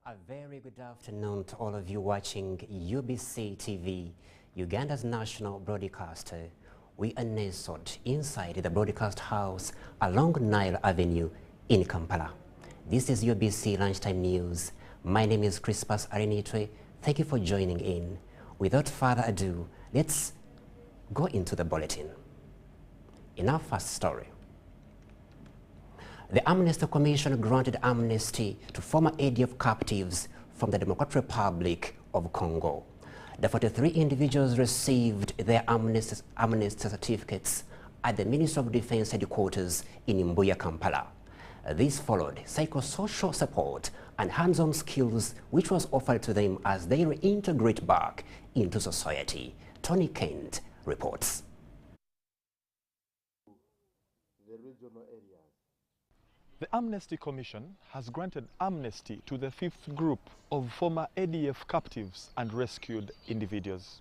A very good afternoon to all of you watching UBC TV, Uganda's national broadcaster. We are nestled inside the broadcast house along Nile Avenue in Kampala. This is UBC Lunchtime News. My name is Crispus Arinaitwe. Thank you for joining in. Without further ado, let's go into the bulletin. In our first story, the Amnesty Commission granted amnesty to former ADF captives from the Democratic Republic of Congo. The 43 individuals received their amnesty certificates at the Ministry of Defense headquarters in Mbuya, Kampala. This followed psychosocial support and hands-on skills which was offered to them as they reintegrate back into society. Tony Kent reports. The regional areas. The Amnesty Commission has granted amnesty to the fifth group of former ADF captives and rescued individuals.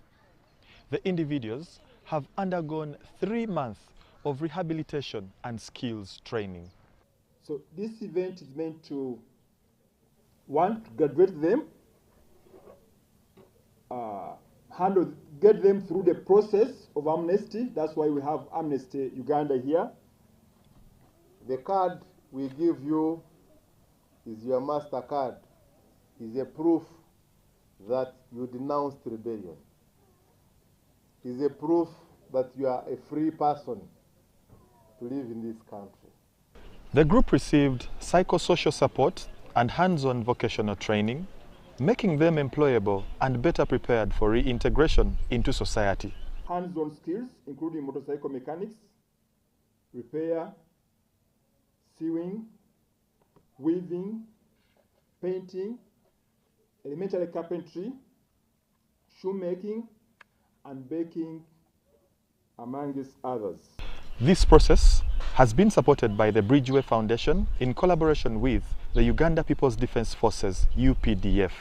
The individuals have undergone 3 months of rehabilitation and skills training. So this event is meant to, one, to graduate them, get them through the process of amnesty. That's why we have Amnesty Uganda here. The card we give you is your MasterCard, is a proof that you denounced rebellion, is a proof that you are a free person to live in this country. The group received psychosocial support and hands-on vocational training, making them employable and better prepared for reintegration into society. Hands-on skills, including motorcycle mechanics, repair, sewing, weaving, painting, elementary carpentry, shoemaking, and baking, amongst others. This process has been supported by the Bridgeway Foundation in collaboration with the Uganda People's Defense Forces, UPDF.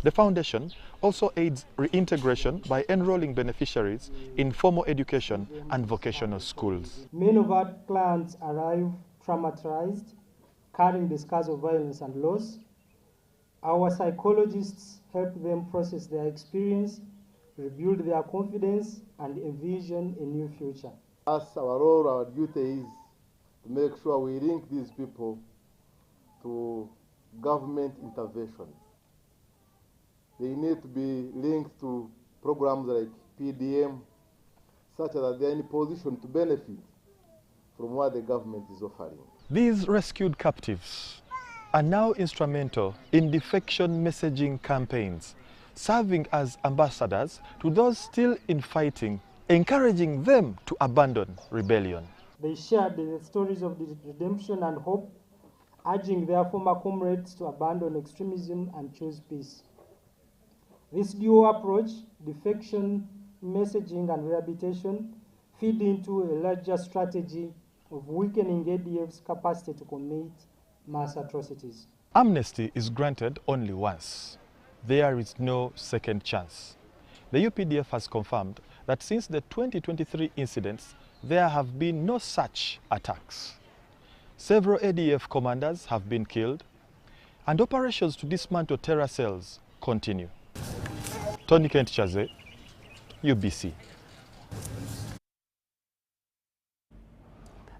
The foundation also aids reintegration by enrolling beneficiaries in formal education and vocational schools. Many of our clients arrive traumatized, carrying the scars of violence and loss. Our psychologists help them process their experience, rebuild their confidence, and envision a new future. As our role, our duty is to make sure we link these people to government intervention. They need to be linked to programs like PDM, such that they are in a position to benefit from what the government is offering. These rescued captives are now instrumental in defection messaging campaigns, serving as ambassadors to those still in fighting, encouraging them to abandon rebellion. They shared the stories of redemption and hope, urging their former comrades to abandon extremism and choose peace. This dual approach, defection messaging and rehabilitation, feed into a larger strategy of weakening ADF's capacity to commit mass atrocities. Amnesty is granted only once. There is no second chance. The UPDF has confirmed that since the 2023 incidents, there have been no such attacks. Several ADF commanders have been killed, and operations to dismantle terror cells continue. Tony Kent, UBC.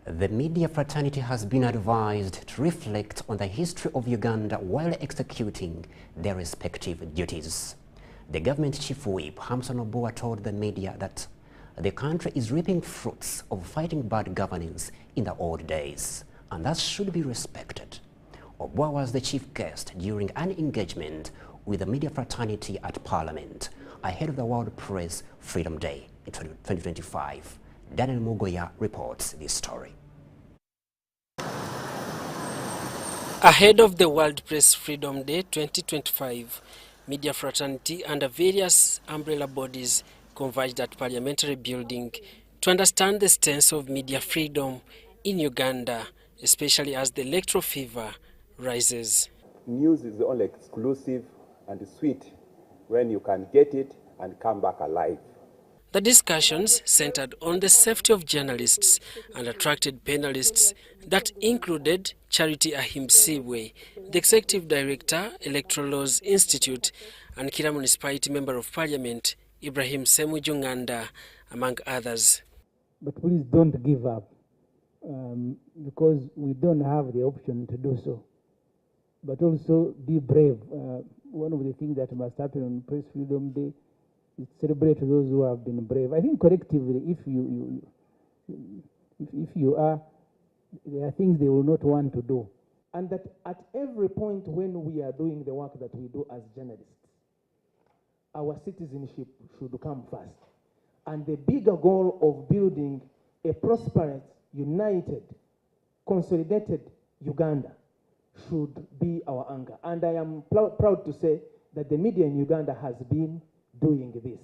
The media fraternity has been advised to reflect on the history of Uganda while executing their respective duties. The government chief whip, Hamson Obua, told the media that the country is reaping fruits of fighting bad governance in the old days, and that should be respected. Obua was the chief guest during an engagement with the media fraternity at Parliament ahead of the World Press Freedom Day in 2025. Daniel Mugoya reports this story. Ahead of the World Press Freedom Day 2025, media fraternity under various umbrella bodies converged at Parliamentary Building to understand the stance of media freedom in Uganda, especially as the electoral fever rises. News is only exclusive and sweet when you can get it and come back alive. The discussions centered on the safety of journalists and attracted panelists that included Charity Ahimsiwe, the Executive Director, Electoral Laws Institute, and Kira Municipality Member of Parliament, Ibrahim Semujunganda, among others. But please don't give up, because we don't have the option to do so. But also be brave. One of the things that must happen on Press Freedom Day is celebrate those who have been brave. I think collectively, if you are, there are things they will not want to do. And that at every point when we are doing the work that we do as journalists, our citizenship should come first. And the bigger goal of building a prosperous, united, consolidated Uganda should be our anchor. And I am proud to say that the media in Uganda has been doing this.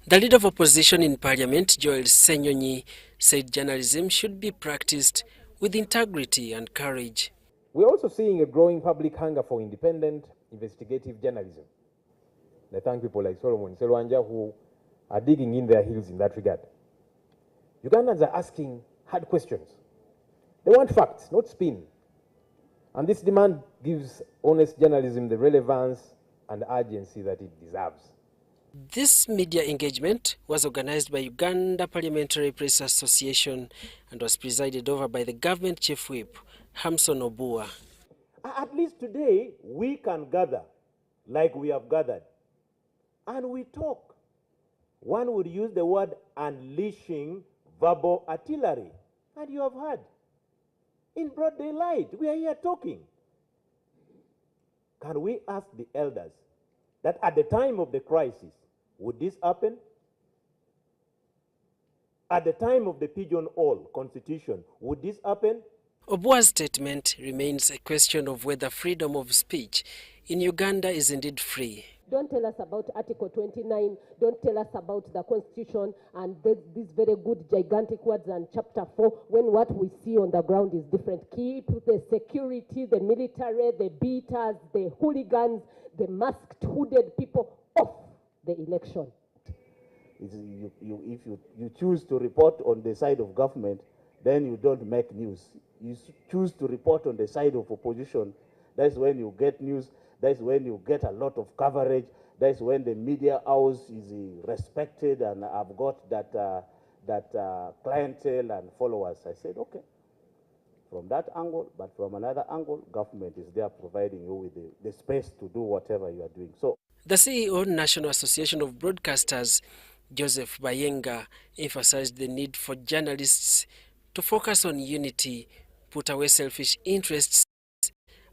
The leader of opposition in Parliament, Joel Senyonyi, said journalism should be practiced with integrity and courage. We're also seeing a growing public hunger for independent, investigative journalism. I thank people like Solomon Selwanja who are digging in their heels in that regard. Ugandans are asking hard questions. They want facts, not spin. And this demand gives honest journalism the relevance and urgency that it deserves. This media engagement was organized by Uganda Parliamentary Press Association and was presided over by the Government Chief Whip, Hamson Obua. At least today, we can gather like we have gathered. And we talk. One would use the word unleashing verbal artillery. And you have heard. In broad daylight, we are here talking. Can we ask the elders that at the time of the crisis, would this happen? At the time of the pigeonhole constitution, would this happen? Obua's statement remains a question of whether freedom of speech in Uganda is indeed free. Don't tell us about Article 29, don't tell us about the Constitution and these very good gigantic words and Chapter 4 when what we see on the ground is different. Keep the security, the military, the beaters, the hooligans, the masked, hooded people off the election. If you choose to report on the side of government, then you don't make news. You choose to report on the side of opposition, that's when you get news. That's when you get a lot of coverage. That's when the media house is respected and I've got that clientele and followers. I said, okay, from that angle, but from another angle, government is there providing you with the space to do whatever you are doing. So, the CEO, National Association of Broadcasters, Joseph Bayenga, emphasized the need for journalists to focus on unity, put away selfish interests,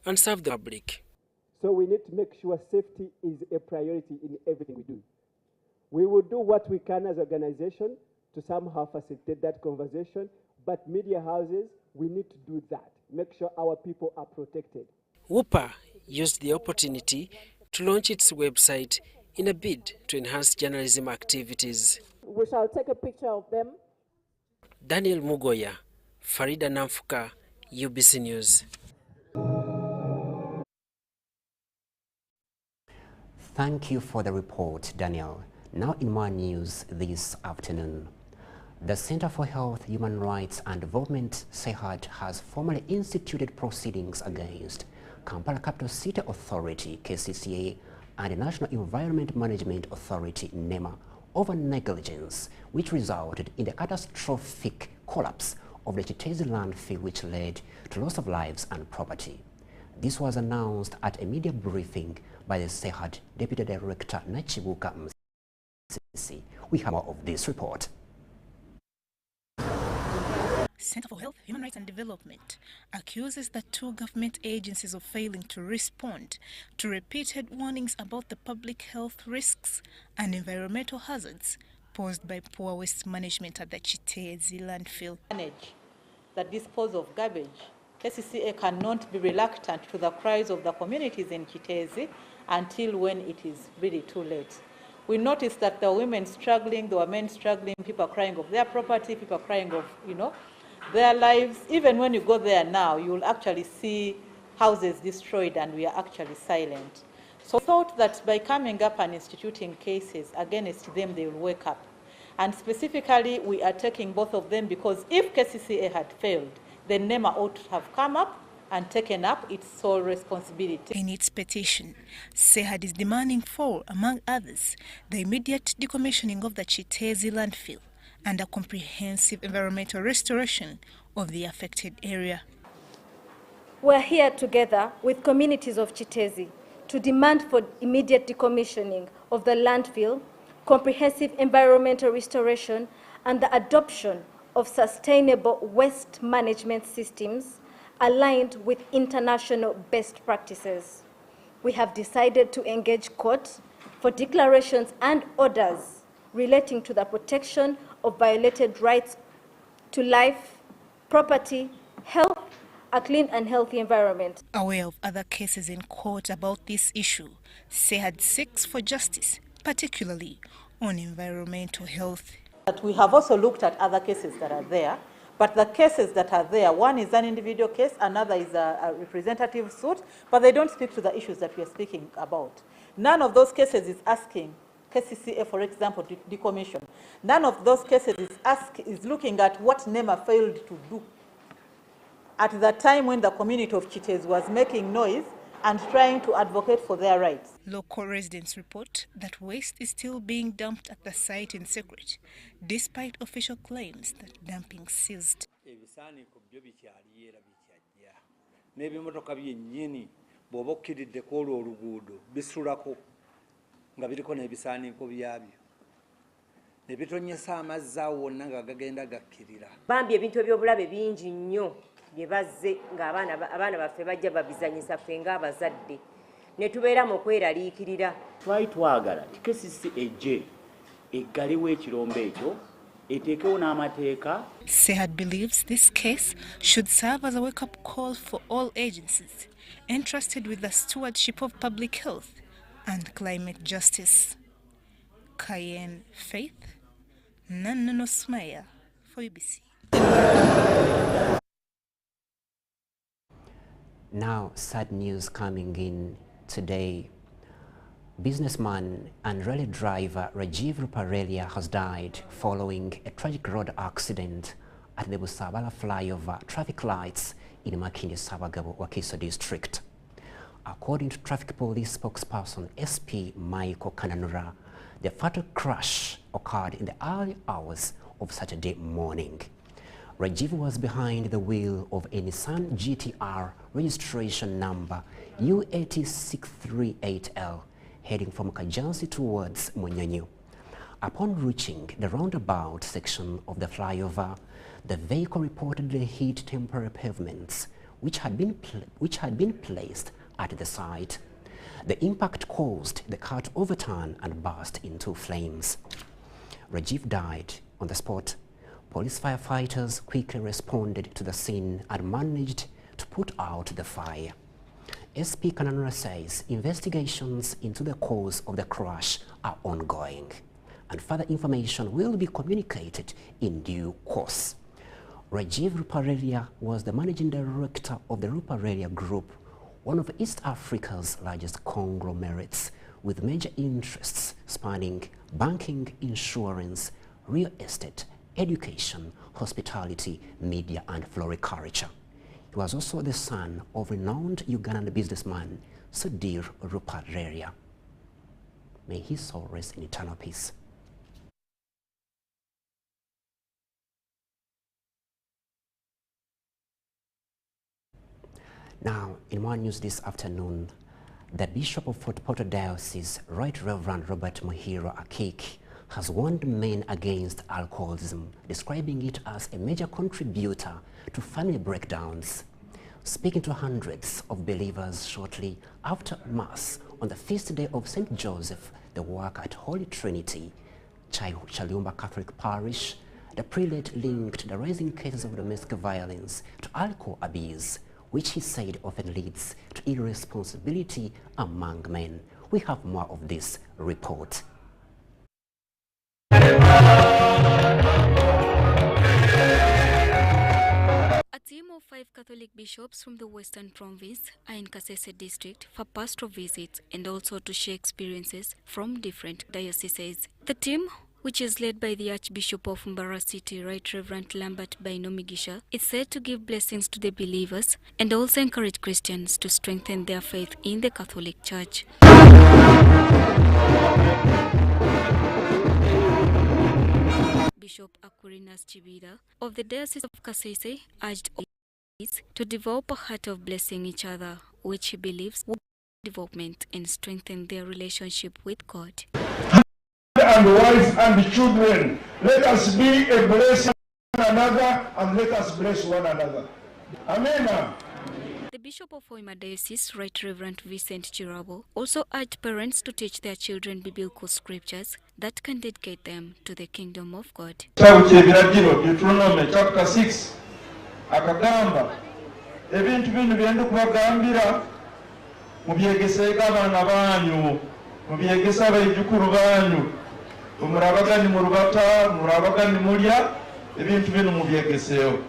and serve the public. So we need to make sure safety is a priority in everything we do. We will do what we can as an organization to somehow facilitate that conversation, but media houses, we need to do that. Make sure our people are protected. WUPA used the opportunity to launch its website in a bid to enhance journalism activities. We shall take a picture of them. Daniel Mugoya, Farida Namfuka, UBC News. Thank you for the report, Daniel. Now in my news this afternoon. The Center for Health, Human Rights and Development, CEHAD, has formally instituted proceedings against Kampala Capital City Authority, KCCA, and the National Environment Management Authority, NEMA, over negligence, which resulted in the catastrophic collapse of the Kiteezi landfill, which led to loss of lives and property. This was announced at a media briefing by the CEHAD Deputy Director Nachibuka Msisi. We have more of this report. Center for Health, Human Rights and Development accuses the two government agencies of failing to respond to repeated warnings about the public health risks and environmental hazards posed by poor waste management at the Kiteezi landfill. Manage the disposal of garbage. KCCA cannot be reluctant to the cries of the communities in Kiteezi until when it is really too late. We noticed that there were women struggling, there were men struggling, people crying of their property, people crying of, their lives. Even when you go there now, you will actually see houses destroyed and we are actually silent. So I thought that by coming up and instituting cases against them, they will wake up. And specifically, we are taking both of them because if KCCA had failed, then NEMA ought to have come up and taken up its sole responsibility. In its petition, SEHAD is demanding for, among others, the immediate decommissioning of the Kiteezi landfill and a comprehensive environmental restoration of the affected area. We're here together with communities of Kiteezi to demand for immediate decommissioning of the landfill, comprehensive environmental restoration, and the adoption of sustainable waste management systems aligned with international best practices. We have decided to engage court for declarations and orders relating to the protection of violated rights to life, property, health, a clean and healthy environment. Aware of other cases in court about this issue, SEHAD seeks for justice, particularly on environmental health. That we have also looked at other cases that are there, but the cases that are there, one is an individual case, another is a representative suit, but they don't speak to the issues that we are speaking about. None of those cases is asking KCCA, for example, to decommission. None of those cases is looking at what NEMA failed to do at the time when the community of Kiteezi was making noise and trying to advocate for their rights. Local residents report that waste is still being dumped at the site in secret, despite official claims that dumping ceased. Bambi ebintu ebyobulabe bingi nnyo bye bazze ng'abaana baffe bajja babizanyisa ffe ng'abazadde ne tubeera mu kweraliikirira. Twali twagala tikesisi ejje eggalewo ekirombe ekyo eteekewo n'amateeka. SEHAD believes this case should serve as a wake-up call for all agencies entrusted with the stewardship of public health and climate justice. Cayenne Faith, Nanono Smaya for UBC. Now, sad news coming in today. Businessman and rally driver Rajiv Ruparelia has died following a tragic road accident at the Busabala flyover traffic lights in Makindi Sabagabo, Wakiso district. According to traffic police spokesperson SP Michael Kananura, the fatal crash occurred in the early hours of Saturday morning. Rajiv was behind the wheel of a Nissan GTR registration number U80-638L heading from Kajansi towards Munyonyo. Upon reaching the roundabout section of the flyover, the vehicle reportedly hit temporary pavements which had been placed at the site. The impact caused the car to overturn and burst into flames. Rajiv died on the spot. Police firefighters quickly responded to the scene and managed to put out the fire. SP Kananura says investigations into the cause of the crash are ongoing and further information will be communicated in due course. Rajiv Ruparelia was the managing director of the Ruparelia Group, one of East Africa's largest conglomerates with major interests spanning banking, insurance, real estate, education, hospitality, media, and floriculture. He was also the son of renowned Ugandan businessman Sudir Ruparelia. May his soul rest in eternal peace. Now, in more news this afternoon, the Bishop of Fort Portal Diocese, Right Reverend Robert Muhiro Akik, has warned men against alcoholism, describing it as a major contributor to family breakdowns. Speaking to hundreds of believers shortly after Mass on the feast day of St. Joseph, the work at Holy Trinity, Chaliumba Catholic Parish, the prelate linked the rising cases of domestic violence to alcohol abuse, which he said often leads to irresponsibility among men. We have more of this report. A team of 5 Catholic bishops from the Western Province are in Kasese district for pastoral visits and also to share experiences from different dioceses. The team, which is led by the Archbishop of Mbarara City, Right Reverend Lambert Bainomigisha, is said to give blessings to the believers and also encourage Christians to strengthen their faith in the Catholic Church. Bishop Aquinas Chibida of the Diocese of Kiteezi urged all to develop a heart of blessing each other, which he believes will development and strengthen their relationship with God. And wife and children, let us be a blessing to one another and let us bless one another. Amen. The Bishop of Hoima Diocese, Right Reverend Vincent Chirabo, also urged parents to teach their children biblical scriptures that can dedicate them to the kingdom of God. Deuteronomy chapter 6 akagamba ebintu bino byenda kubagambira mubyegeseka abaana banyu mubyegesa abaijukuru banyu murabagani mu rubata murabagani mulya ebintu bino mubyegeseyo.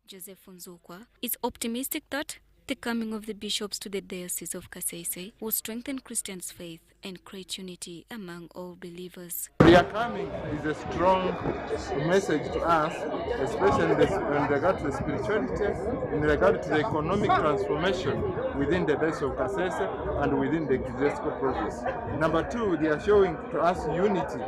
Joseph Nzukwa is optimistic that the coming of the bishops to the Diocese of Kiteezi will strengthen Christians' faith and create unity among all believers. Their coming is a strong message to us, especially in regard to the spirituality, in regard to the economic transformation within the Diocese of Kiteezi and within the ecclesiastical province. Number two, they are showing to us unity,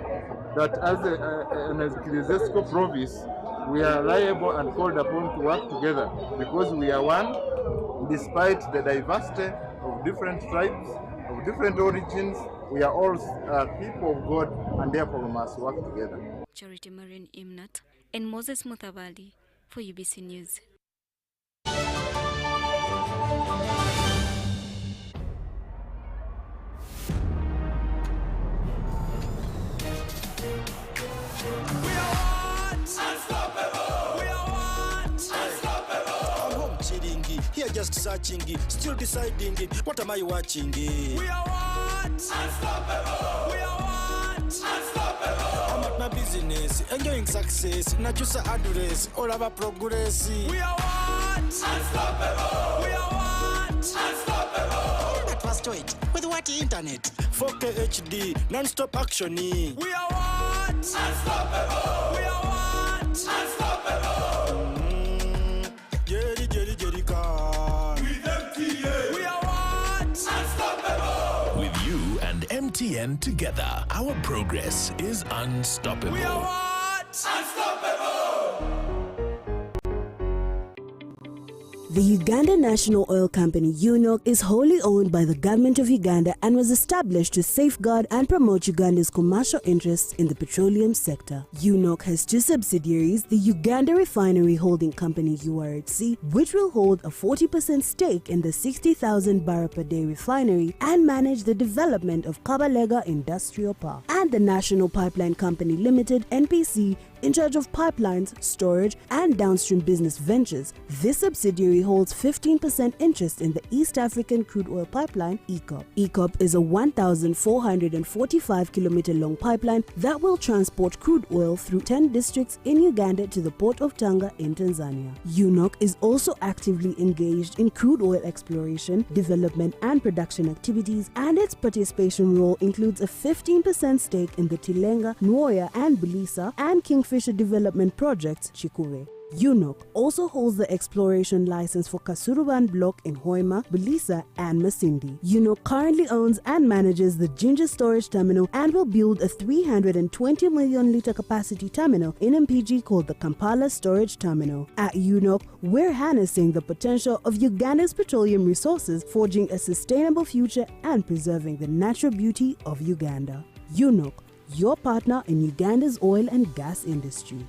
that as an ecclesiastical province, we are liable and called upon to work together because we are one, despite the diversity of different tribes, of different origins. We are all people of God, and therefore we must work together. Charity Marian Imnat and Moses Mutabali for UBC News. Here just searching, still deciding, what am I watching? We are what? Unstoppable. We are what? Unstoppable. I'm at my business, enjoying success, not just address, all of our progress. We are what? Unstoppable. We are what? Unstoppable. That was straight. With what internet? 4K HD, non-stop action. We are what? Unstoppable. We are what? Unstoppable. MTN together, our progress is unstoppable. We are what? Unstoppable! The Uganda National Oil Company, UNOC, is wholly owned by the government of Uganda and was established to safeguard and promote Uganda's commercial interests in the petroleum sector. UNOC has two subsidiaries, the Uganda Refinery Holding Company, URHC, which will hold a 40% stake in the 60,000 barrel per day refinery and manage the development of Kabalega Industrial Park, and the National Pipeline Company Limited, NPC, in charge of pipelines, storage, and downstream business ventures. This subsidiary holds 15% interest in the East African Crude Oil Pipeline, ECOP. ECOP is a 1,445-kilometer long pipeline that will transport crude oil through 10 districts in Uganda to the port of Tanga in Tanzania. UNOC is also actively engaged in crude oil exploration, development, and production activities, and its participation role includes a 15% stake in the Tilenga, Nwoya, and Bulisa, and Kingfisher development projects, Chikure. UNOC also holds the exploration license for Kasuruban Block in Hoima, Bulisa, and Masindi. UNOC currently owns and manages the Ginger Storage Terminal and will build a 320 million litre capacity terminal in MPG called the Kampala Storage Terminal. At UNOC, we're harnessing the potential of Uganda's petroleum resources, forging a sustainable future and preserving the natural beauty of Uganda. UNOC, your partner in Uganda's oil and gas industry.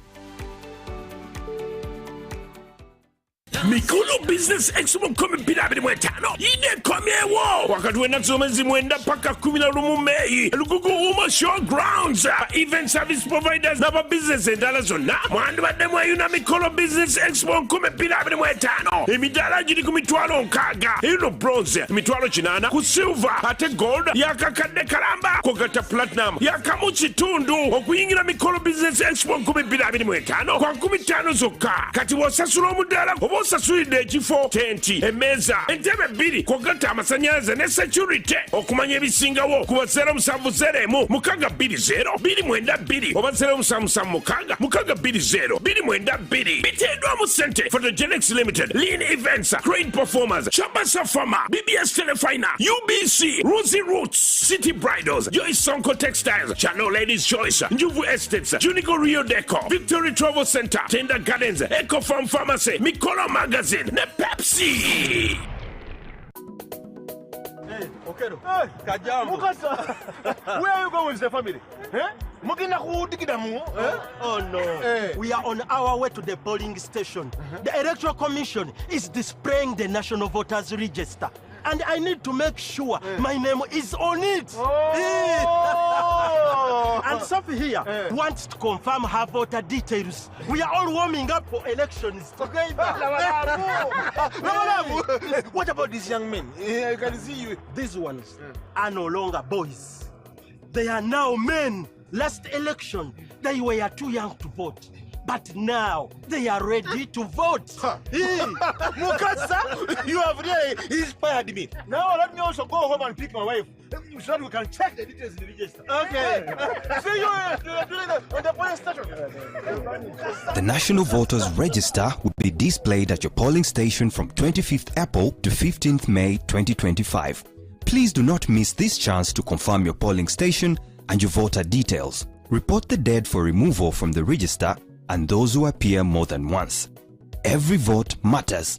Mikulu Business Expo 2025 inekomyewo wakati w'ennaku mwezi mwenda paka 11 Mei Lugugu Uma Showgrounds event service providers n'aba business endala zonna mwandibaddemu eyuna Mikulu Business Expo 2025 emidaala giri ku mitwalo 6 eno bronze emitwalo 8 ku silver ate gold yakakadde kalamba kwogata platinum yakamu kitundu okuyingira Mikulu Business Expo 2025 kwa 15 zokka kati wosasula omudaala oba osasulidde ekifo tenti emmeeza entebe 2 kwogata amasannyalaze ne security okumanya ebisingawo ku 0770 620 292 oba 0776 620 292 biteeddwa mu ssente Photogenics Limited, Lean Events, Great Performers, Chabasa Pharma, BBS Telefina, UBC, Rosie Roots, City Bridals, Joyce Sonko Textiles, Channel Ladies Choice, Njuvu Estates, Junico Rio Deco, Victory Travel Center, Tender Gardens, Eco Farm Pharmacy, Mikolo Magazine, ne Pepsi. Hey, Okero. Hey, Kajambo. Mukasa. Where are you going with the family? Eh? Oh no. Hey. We are on our way to the polling station. The Electoral Commission is displaying the National Voters Register. And I need to make sure my name is on it. Oh. And Sophie here wants to confirm her voter details. We are all warming up for elections. Okay. What about these young men? I can see you. These ones are no longer boys. They are now men. Last election, they were too young to vote. But now, they are ready to vote. Mukasa, you have really inspired me. Now let me also go home and pick my wife so that we can check the details in the register. Okay. See you on the polling station. The National Voters Register will be displayed at your polling station from 25th April to 15th May 2025. Please do not miss this chance to confirm your polling station and your voter details. Report the dead for removal from the register and those who appear more than once. Every vote matters.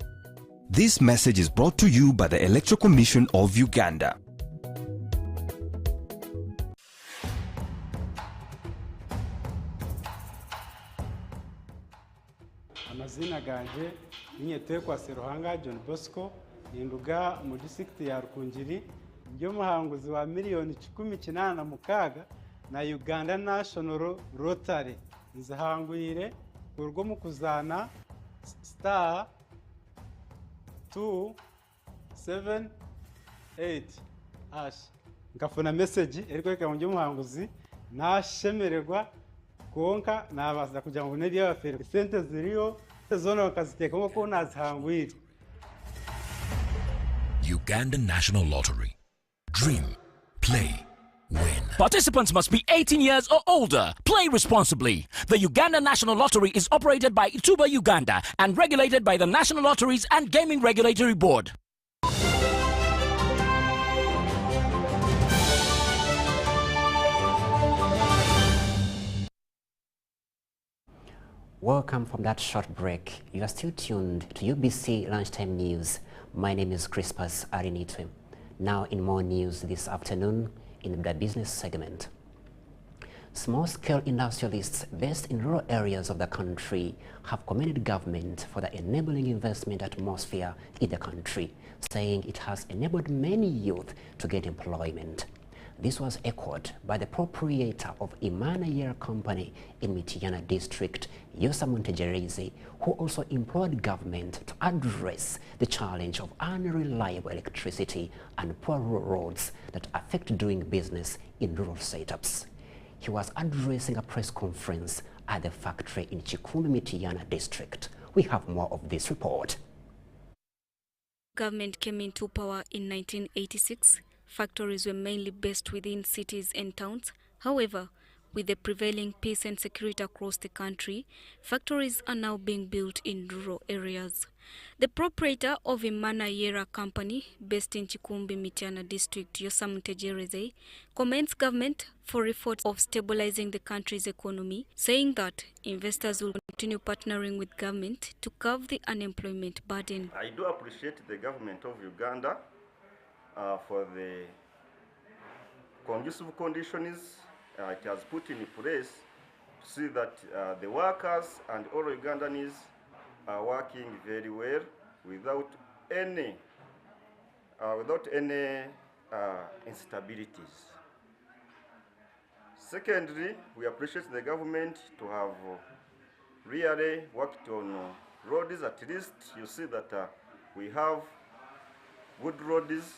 This message is brought to you by the Electoral Commission of Uganda. Amazina ganje ninyetekwa Seruhanga John Bosco induga mu district ya Rukungiri njo muhanguzi wa miliyoni 18 na Uganda National Rotary nzahangwire urwo mu kuzana star 278 ash ngafuna message eriko reka njo muhanguzi nashemererwa konka nabaza kugira ngo neri y'abafere sente ziriyo zona bakaziteka ngo nazihangwire. Uganda National Lottery. Dream, play, win. Participants must be 18 years or older. Play responsibly. The Uganda National Lottery is operated by Ituba Uganda and regulated by the National Lotteries and Gaming Regulatory Board. Welcome from that short break. You are still tuned to UBC Lunchtime News. My name is Crispus Arinaitwe. Now in more news this afternoon in the business segment. Small-scale industrialists based in rural areas of the country have commended government for the enabling investment atmosphere in the country, saying it has enabled many youth to get employment. This was echoed by the proprietor of Imana Year Company in Mityana district, Yosa Montegereze, who also implored government to address the challenge of unreliable electricity and poor roads that affect doing business in rural setups. He was addressing a press conference at the factory in Chikumi, Mityana district. We have more of this report. Government came into power in 1986. Factories were mainly based within cities and towns. However, with the prevailing peace and security across the country, factories are now being built in rural areas. The proprietor of Imana Year Company, based in Chikumbi, Mityana district, Yosa Montegereze, commends government for efforts of stabilizing the country's economy, saying that investors will continue partnering with government to curb the unemployment burden. I do appreciate the government of Uganda for the conducive conditions it has put in place to see that the workers and all Ugandans are working very well without any instabilities. Secondly, we appreciate the government to have really worked on roads. At least you see that we have good roads.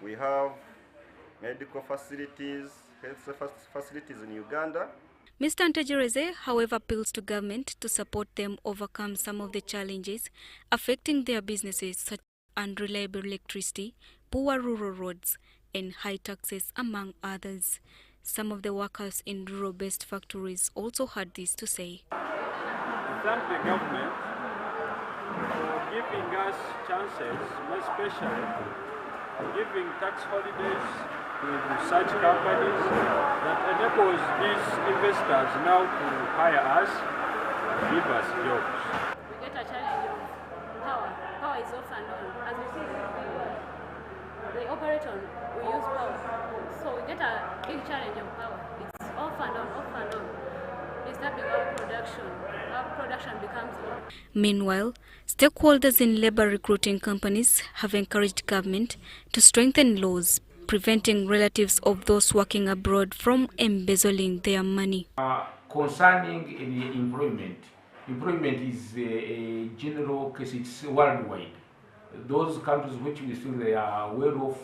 We have medical facilities, health facilities in Uganda. Mr. Ntegereze, however, appeals to government to support them overcome some of the challenges affecting their businesses, such as unreliable electricity, poor rural roads, and high taxes, among others. Some of the workers in rural-based factories also had this to say. We thank the government for giving us chances, more especially giving tax holidays to such companies that enables these investors now to hire us and give us jobs. We get a challenge of power. Power is off and on. As we see, they operate on, we use power. So we get a big challenge of power. It's off and on, off and on. Disturbing our production. Our production becomes low. Meanwhile, stakeholders in labor recruiting companies have encouraged government to strengthen laws preventing relatives of those working abroad from embezzling their money. Concerning the employment is a general case, it's worldwide. Those countries which we feel they are well off,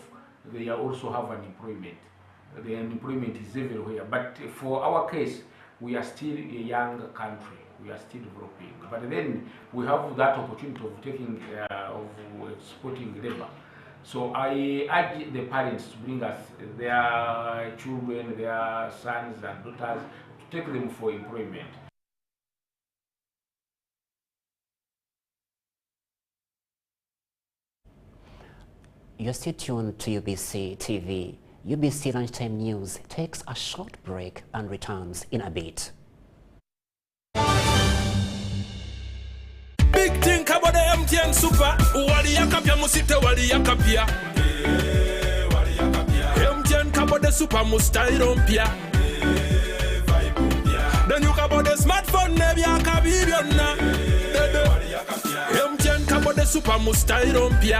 they also have unemployment. The unemployment is everywhere. But for our case, we are still a young country. We are still developing. But then we have that opportunity of taking, of exporting labor. So I urge the parents to bring us their children, their sons and daughters, to take them for employment. You're still tuned to UBC TV. UBC Lunchtime News takes a short break and returns in a bit. Big think about the MTN Super. Wali yakapia musite wali yakapia. MTN kabo the Super mustairompia. Then you kabo the smartphone nebi yakabibiona. MTN kabo the Super mustairompia.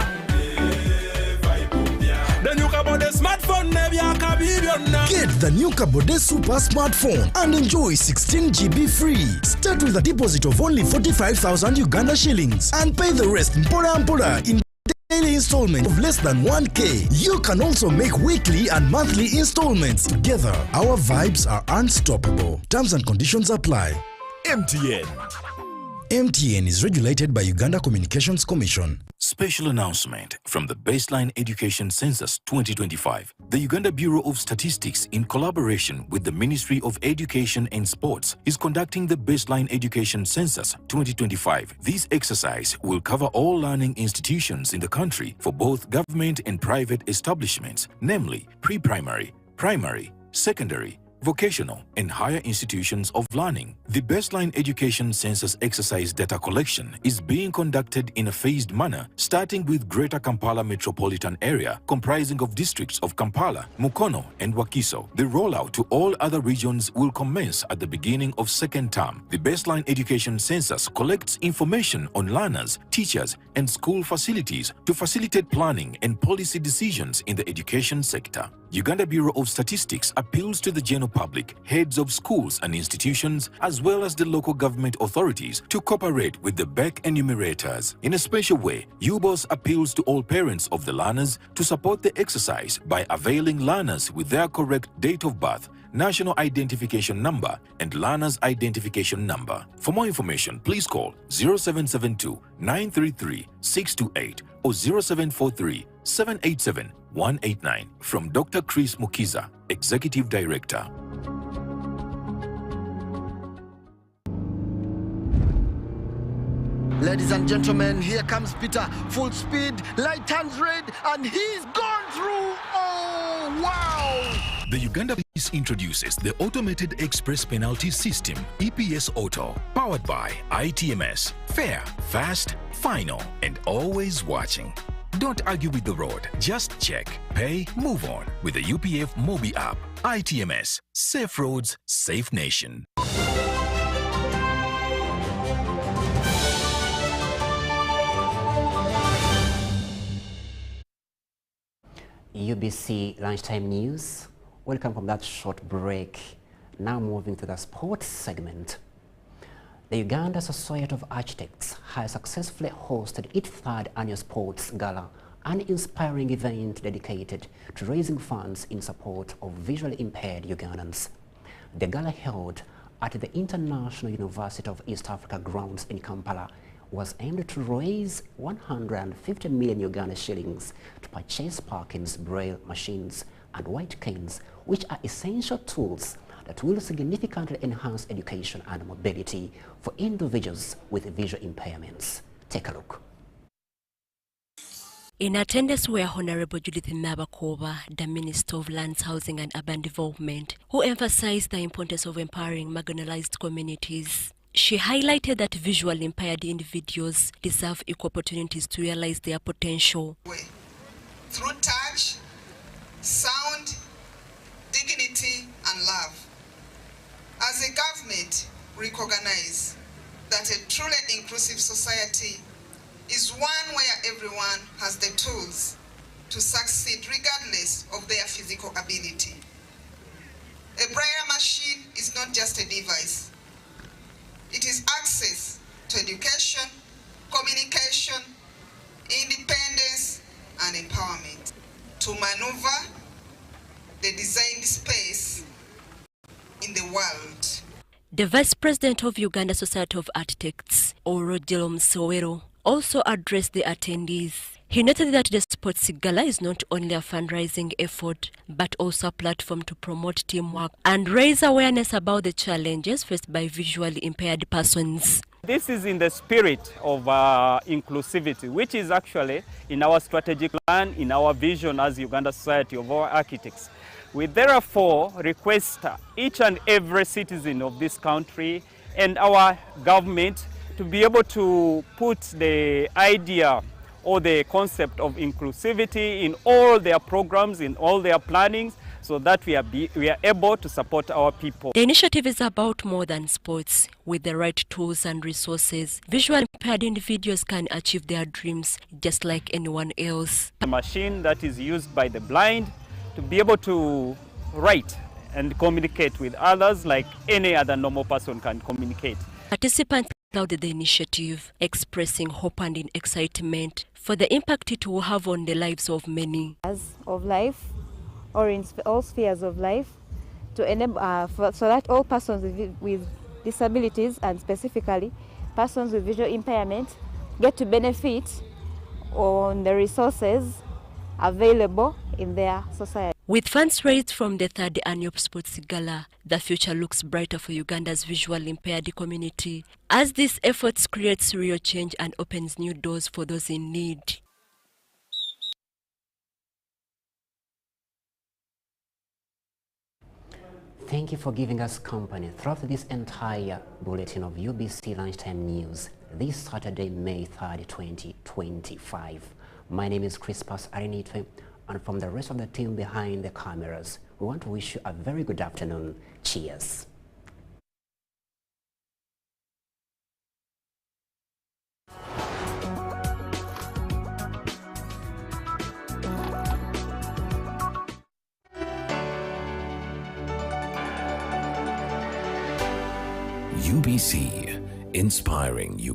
Then you kabo the smartphone nebi yakabibiona. Get the new Kabode Super smartphone and enjoy 16 GB free. Start with a deposit of only 45,000 Uganda shillings and pay the rest in daily installment of less than 1K. You can also make weekly and monthly installments. Together, our vibes are unstoppable. Terms and conditions apply. MTN. MTN is regulated by Uganda Communications Commission. Special announcement from the Baseline Education Census 2025. The Uganda Bureau of Statistics, in collaboration with the Ministry of Education and Sports, is conducting the Baseline Education Census 2025. This exercise will cover all learning institutions in the country for both government and private establishments, namely pre-primary, primary, secondary, vocational, and higher institutions of learning. The Baseline Education Census exercise data collection is being conducted in a phased manner, starting with Greater Kampala Metropolitan Area, comprising of districts of Kampala, Mukono, and Wakiso. The rollout to all other regions will commence at the beginning of second term. The Baseline Education Census collects information on learners, teachers, and school facilities to facilitate planning and policy decisions in the education sector. Uganda Bureau of Statistics appeals to the general public, heads of schools and institutions, as well as the local government authorities to cooperate with the BEC enumerators. In a special way, UBOS appeals to all parents of the learners to support the exercise by availing learners with their correct date of birth, national identification number, and learner's identification number. For more information, please call 0772 933 628 or 0743 787 189 from Dr. Chris Mukiza, Executive Director. Ladies and gentlemen, here comes Peter, full speed, light turns red, and he's gone through. Oh, wow! The Uganda Police introduces the Automated Express Penalty System, EPS Auto, powered by ITMS. Fair, fast, final, and always watching. Don't argue with the road. Just check, pay, move on with the UPF Mobi app. ITMS. Safe roads, safe nation. UBC Lunchtime News. Welcome from that short break. Now moving to the sports segment. The Uganda Society of Architects has successfully hosted its third annual sports gala, an inspiring event dedicated to raising funds in support of visually impaired Ugandans. The gala held at the International University of East Africa grounds in Kampala was aimed to raise 150 million Uganda shillings to purchase Parkins braille machines and white canes, which are essential tools that will significantly enhance education and mobility for individuals with visual impairments. Take a look. In attendance were Honorable Judith Nabakoba, the Minister of Lands, Housing and Urban Development, who emphasized the importance of empowering marginalized communities. She highlighted that visually impaired individuals deserve equal opportunities to realize their potential. Through touch, sound, dignity and love. As a government, recognize that a truly inclusive society is one where everyone has the tools to succeed regardless of their physical ability. A braille machine is not just a device. It is access to education, communication, independence, and empowerment to maneuver the designed space in the world. The Vice President of Uganda Society of Architects, Rajiv Sowero, also addressed the attendees. He noted that the Sports Gala is not only a fundraising effort, but also a platform to promote teamwork and raise awareness about the challenges faced by visually impaired persons. This is in the spirit of inclusivity, which is actually in our strategic plan, in our vision as Uganda Society of Architects. We therefore request each and every citizen of this country and our government to be able to put the idea or the concept of inclusivity in all their programs, in all their plannings, so that we are able to support our people. The initiative is about more than sports. With the right tools and resources, visually impaired individuals can achieve their dreams just like anyone else. A machine that is used by the blind to be able to write and communicate with others like any other normal person can communicate. Participants applauded the initiative, expressing hope and excitement for the impact it will have on the lives of many. Of life, or in all spheres of life, to enable so that all persons with disabilities, and specifically persons with visual impairment, get to benefit on the resources available in their society. With funds raised from the 3rd annual Sports Gala, the future looks brighter for Uganda's visually impaired community, as these efforts creates real change and opens new doors for those in need. Thank you for giving us company throughout this entire bulletin of UBC Lunchtime News this Saturday, May 3rd, 2025. My name is Crispus Arinaitwe, and from the rest of the team behind the cameras, we want to wish you a very good afternoon. Cheers. UBC, inspiring you.